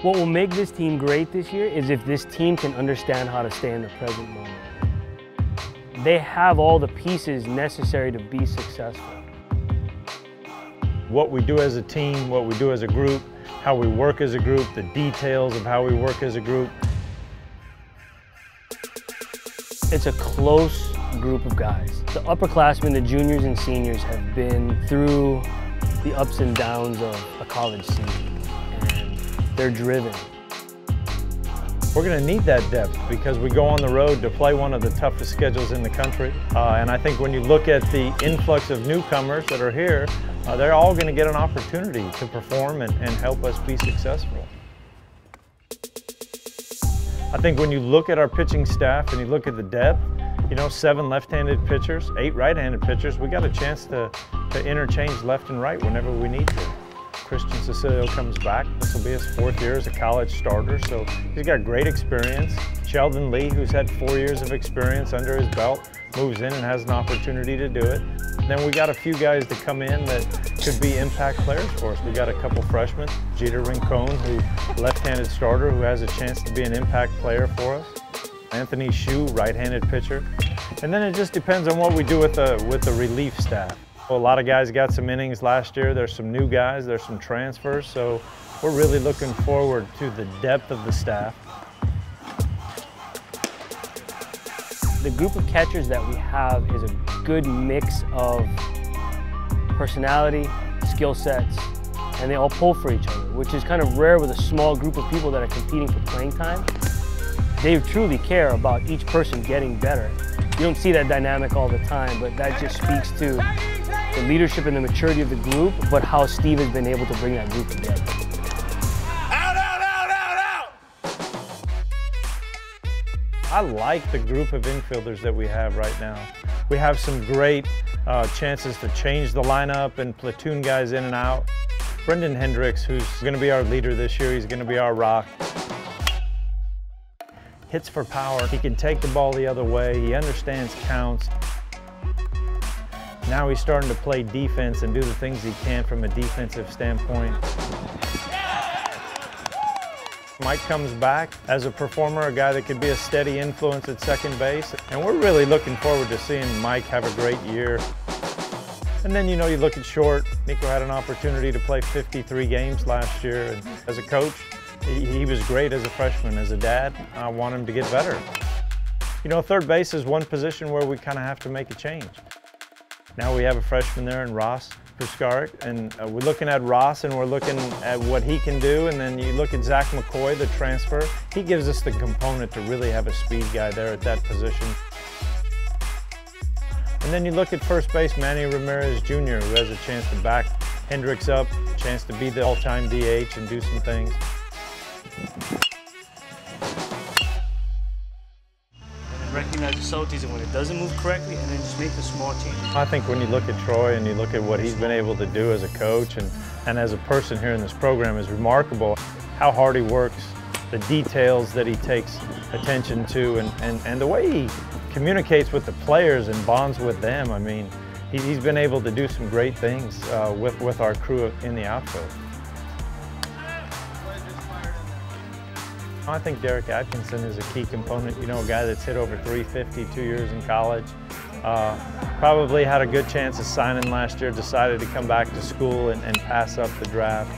What will make this team great this year is if this team can understand how to stay in the present moment. They have all the pieces necessary to be successful. What we do as a team, what we do as a group, how we work as a group, the details of how we work as a group. It's a close group of guys. The upperclassmen, the juniors and seniors have been through the ups and downs of a college season, and they're driven. We're going to need that depth because we go on the road to play one of the toughest schedules in the country. And I think when you look at the influx of newcomers that are here, they're all going to get an opportunity to perform and help us be successful. I think when you look at our pitching staff and you look at the depth, 7 left-handed pitchers, 8 right-handed pitchers, we got a chance to interchange left and right whenever we need to. Christian Cecilio comes back. This will be his 4th year as a college starter, so he's got great experience. Sheldon Lee, who's had 4 years of experience under his belt, moves in and has an opportunity to do it. Then we got a few guys to come in that could be impact players for us. We got a couple freshmen, Jeter Rincon, who left-handed starter, who has a chance to be an impact player for us. Anthony Hsu, right-handed pitcher. And then it just depends on what we do with the relief staff. Well, a lot of guys got some innings last year. There's some new guys, there's some transfers, so we're really looking forward to the depth of the staff. The group of catchers that we have is a good mix of personality, skill sets, and they all pull for each other, which is kind of rare with a small group of people that are competing for playing time. They truly care about each person getting better. You don't see that dynamic all the time, but that just speaks to the leadership and the maturity of the group, but how Steve has been able to bring that group together. Out, out, out, out, out! I like the group of infielders that we have right now. We have some great chances to change the lineup and platoon guys in and out. Brendan Hendricks, who's going to be our leader this year, he's going to be our rock. Hits for power. He can take the ball the other way. He understands counts. Now he's starting to play defense and do the things he can from a defensive standpoint. Mike comes back as a performer, a guy that could be a steady influence at second base. And we're really looking forward to seeing Mike have a great year. And then, you look at short. Nico had an opportunity to play 53 games last year. And as a coach, he was great as a freshman. As a dad, I want him to get better. Third base is one position where we kind of have to make a change. Now we have a freshman there in Ross Puskaric, and we're looking at Ross and we're looking at what he can do, and then you look at Zach McCoy, the transfer. He gives us the component to really have a speed guy there at that position. And then you look at first base, Manny Ramirez Jr., who has a chance to back Hendricks up, a chance to be the all-time DH and do some things. Recognize the subtleties and when it doesn't move correctly, and then just make the small changes. I think when you look at Troy and you look at what he's been able to do as a coach and as a person here in this program is remarkable. How hard he works, the details that he takes attention to, and the way he communicates with the players and bonds with them. I mean, he's been able to do some great things with our crew in the outfield. I think Derek Atkinson is a key component, a guy that's hit over 350, 2 years in college. Probably had a good chance of signing last year, decided to come back to school and pass up the draft.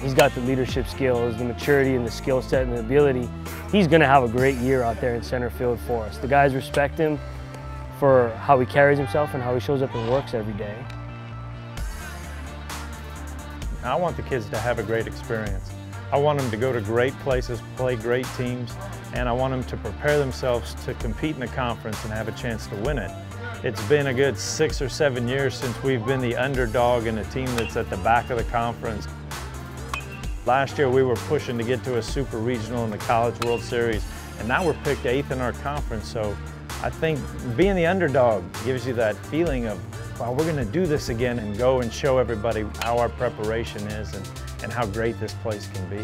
He's got the leadership skills, the maturity and the skill set and the ability. He's going to have a great year out there in center field for us. The guys respect him for how he carries himself and how he shows up and works every day. I want the kids to have a great experience. I want them to go to great places, play great teams, and I want them to prepare themselves to compete in the conference and have a chance to win it. It's been a good 6 or 7 years since we've been the underdog in a team that's at the back of the conference. Last year we were pushing to get to a super regional in the College World Series, and now we're picked 8th in our conference. So I think being the underdog gives you that feeling of, wow, we're going to do this again and go and show everybody how our preparation is and how great this place can be.